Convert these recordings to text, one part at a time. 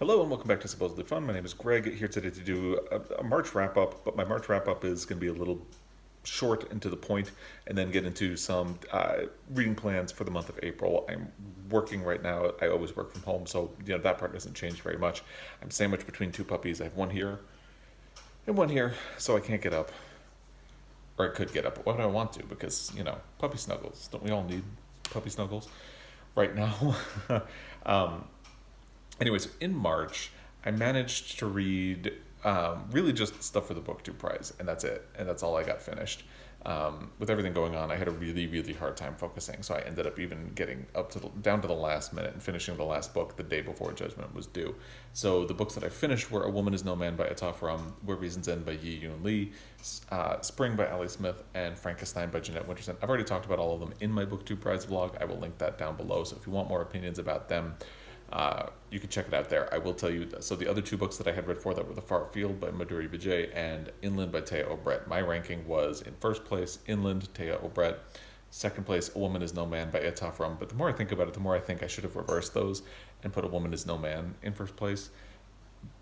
Hello and welcome back to Supposedly Fun. My name is Greg, here today to do a March wrap-up, but my March wrap-up is going to be a little short and to the point, and then get into some reading plans for the month of April. I'm working right now. I always work from home, so that part doesn't change very much. I'm sandwiched between two puppies. I have one here and one here, so I can't get up. Or I could get up, but why do I want to? Because, puppy snuggles. Don't we all need puppy snuggles right now? Anyways, in March, I managed to read really just stuff for the BookTube prize, and that's it. And that's all I got finished. With everything going on, I had a really, really hard time focusing, so I ended up even getting down to the last minute and finishing the last book the day before Judgment was due. So the books that I finished were A Woman Is No Man by Etaf Rum, Where Reasons End by Yiyun, Spring by Ali Smith, and Frankissstein by Jeanette Winterson. I've already talked about all of them in my BookTube prize vlog. I will link that down below, so if you want more opinions about them, you can check it out there. I will tell you, so the other two books that I had read for that were The Far Field by Madhuri Vijay and Inland by Obreht. My ranking was in first place, Inland, Obreht. Second place, A Woman Is No Man by Etaf Rum. But the more I think about it, the more I think I should have reversed those and put A Woman Is No Man in first place.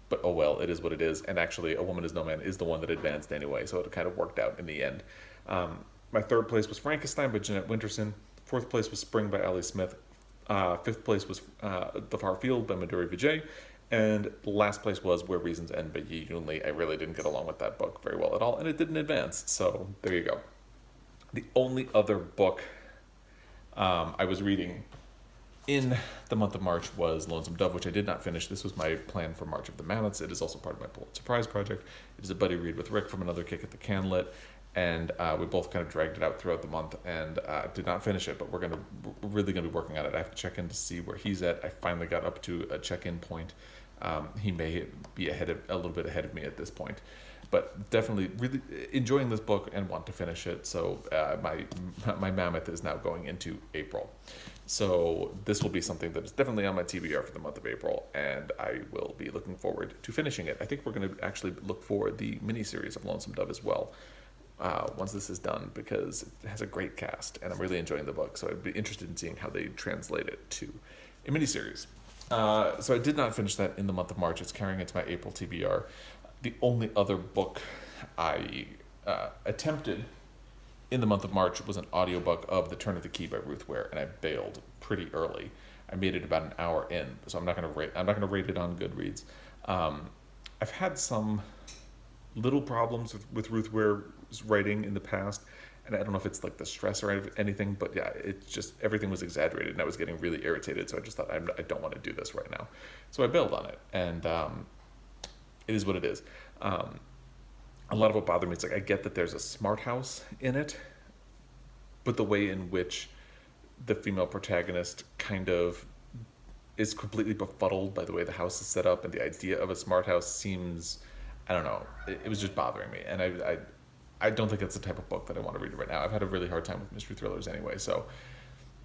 But oh well, it is what it is. And actually, A Woman Is No Man is the one that advanced anyway, so it kind of worked out in the end. My third place was Frankissstein by Jeanette Winterson. Fourth place was Spring by Ali Smith. Fifth place was The Far Field by Madhuri Vijay, and last place was Where Reasons End by Yiyun. I really didn't get along with that book very well at all, and it didn't advance, so there you go. The only other book I was reading in the month of March was Lonesome Dove, which I did not finish. This was my plan for March of the Mammoths. It is also part of my Pulitzer Prize project. It is a buddy read with Rick from Another Kick at the Can Lit, and we both kind of dragged it out throughout the month and did not finish it, but we're really going to be working on it. I have to check in to see where he's at. I finally got up to a check-in point. He may be a little bit ahead of me at this point, but definitely really enjoying this book and want to finish it. So my mammoth is now going into April. So this will be something that is definitely on my TBR for the month of April, and I will be looking forward to finishing it. I think we're going to actually look for the miniseries of Lonesome Dove as well. Once this is done, because it has a great cast and I'm really enjoying the book, so I'd be interested in seeing how they translate it to a miniseries. So I did not finish that in the month of March. It's carrying into my April TBR. The only other book I attempted in the month of March was an audiobook of The Turn of the Key by Ruth Ware, and I bailed pretty early. I made it about an hour in, so I'm not going to rate it on Goodreads. I've had some little problems with Ruth Ware's writing in the past, and I don't know if it's like the stress or anything, but yeah, it's just everything was exaggerated and I was getting really irritated, so I just thought I don't want to do this right now, so I bailed on it, and it is what it is. A lot of what bothered me is, like, I get that there's a smart house in it, but the way in which the female protagonist kind of is completely befuddled by the way the house is set up, and the idea of a smart house seems, I don't know, it was just bothering me, and I don't think it's the type of book that I want to read right now. I've had a really hard time with mystery thrillers anyway, so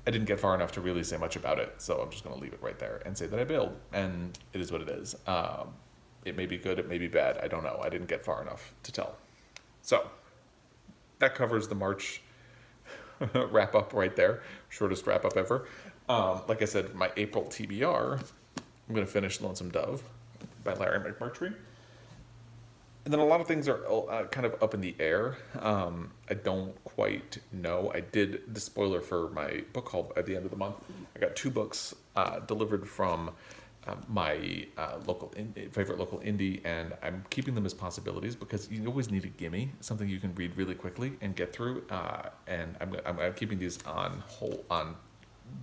I didn't get far enough to really say much about it, so I'm just going to leave it right there and say that I bailed, and it is what it is. It may be good, it may be bad, I don't know. I didn't get far enough to tell. So, that covers the March wrap-up right there. Shortest wrap-up ever. Like I said, my April TBR, I'm going to finish Lonesome Dove by Larry McMurty. And then a lot of things are kind of up in the air. I don't quite know. I did the spoiler for my book haul at the end of the month. I got 2 books delivered from my favorite local indie, and I'm keeping them as possibilities because you always need a gimme, something you can read really quickly and get through. And I'm keeping these on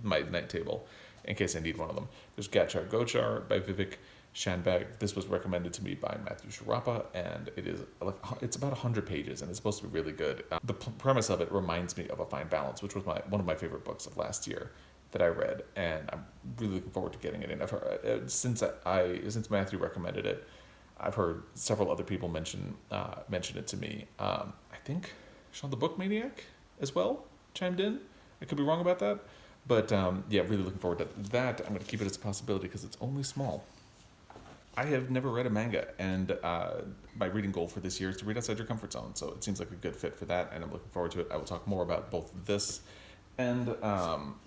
my night table in case I need one of them. There's Ghachar by Vivek. Shanbhag. This was recommended to me by Matthew Sharapa, and it's about 100 pages, and it's supposed to be really good. The premise of it reminds me of A Fine Balance, which was one of my favorite books of last year that I read, and I'm really looking forward to getting it in. I've heard, since Matthew recommended it, I've heard several other people mention it to me. I think Sean the Book Maniac as well chimed in. I could be wrong about that, but yeah, really looking forward to that. I'm going to keep it as a possibility because it's only small. I have never read a manga, and my reading goal for this year is to read outside your comfort zone, so it seems like a good fit for that, and I'm looking forward to it. I will talk more about both this and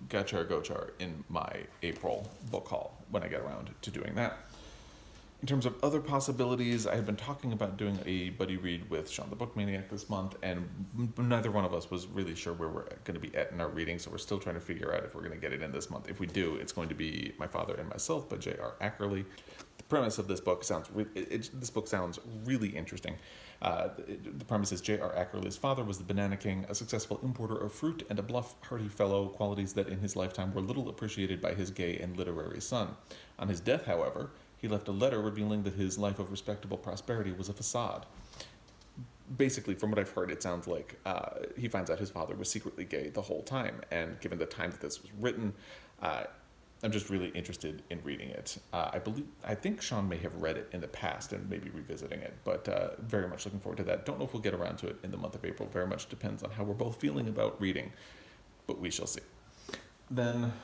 Ghachar in my April book haul when I get around to doing that. In terms of other possibilities, I had been talking about doing a buddy read with Sean the Book Maniac this month, and neither one of us was really sure where we're going to be at in our reading, so we're still trying to figure out if we're going to get it in this month. If we do, it's going to be My Father and Myself by J.R. Ackerly. The premise of this book sounds really interesting. The premise is J.R. Ackerley's father was the Banana King, a successful importer of fruit and a bluff, hearty fellow, qualities that in his lifetime were little appreciated by his gay and literary son. On his death, however, he left a letter revealing that his life of respectable prosperity was a facade. Basically, from what I've heard, it sounds like he finds out his father was secretly gay the whole time, and given the time that this was written, I'm just really interested in reading it. I think Sean may have read it in the past and maybe revisiting it, but very much looking forward to that. Don't know if we'll get around to it in the month of April. Very much depends on how we're both feeling about reading, but we shall see. Then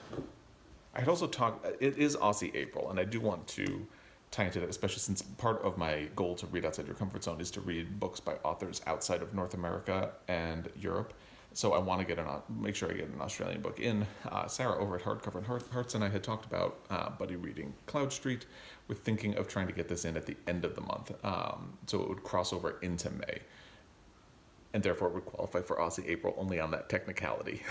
I had also talked, it is Aussie April, and I do want to tie into that, especially since part of my goal to read outside your comfort zone is to read books by authors outside of North America and Europe. So I want to make sure I get an Australian book in. Sarah over at Hardcover and Hearts and I had talked about buddy reading Cloudstreet. We're thinking of trying to get this in at the end of the month, so it would cross over into May, and therefore it would qualify for Aussie April only on that technicality.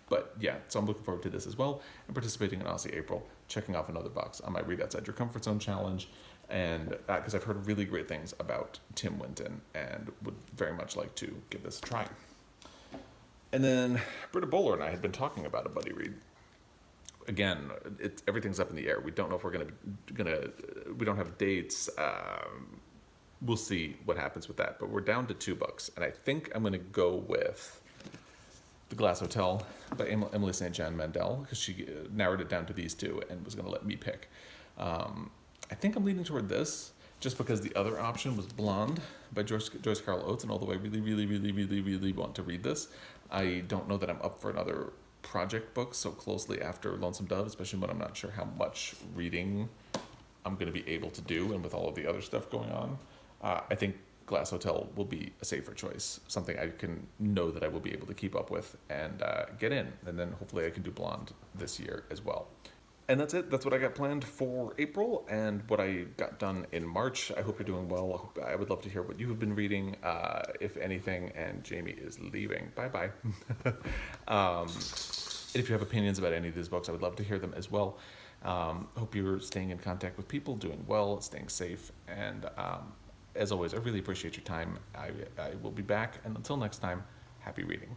But yeah, so I'm looking forward to this as well, and participating in Aussie April, checking off another box on my Read Outside Your Comfort Zone challenge, and because I've heard really great things about Tim Winton, and would very much like to give this a try. And then Britta Bowler and I had been talking about a buddy read. Again, everything's up in the air. We don't know if we're we don't have dates. We'll see what happens with that, but we're down to 2 books, and I think I'm gonna go with The Glass Hotel by Emily St. John Mandel, because she narrowed it down to these 2 and was going to let me pick. I think I'm leaning toward this, just because the other option was Blonde by Joyce Carol Oates, and although I really want to read this, I don't know that I'm up for another project book so closely after Lonesome Dove, especially when I'm not sure how much reading I'm going to be able to do, and with all of the other stuff going on. I think Glass Hotel will be a safer choice, something I can know that I will be able to keep up with and get in, and then hopefully I can do Blonde this year as well. And that's it. That's what I got planned for April and what I got done in March. I hope you're doing well. I would love to hear what you have been reading, if anything, and Jamie is leaving. Bye-bye. If you have opinions about any of these books, I would love to hear them as well. Hope you're staying in contact with people, doing well, staying safe, and as always, I really appreciate your time. I will be back, and until next time, happy reading.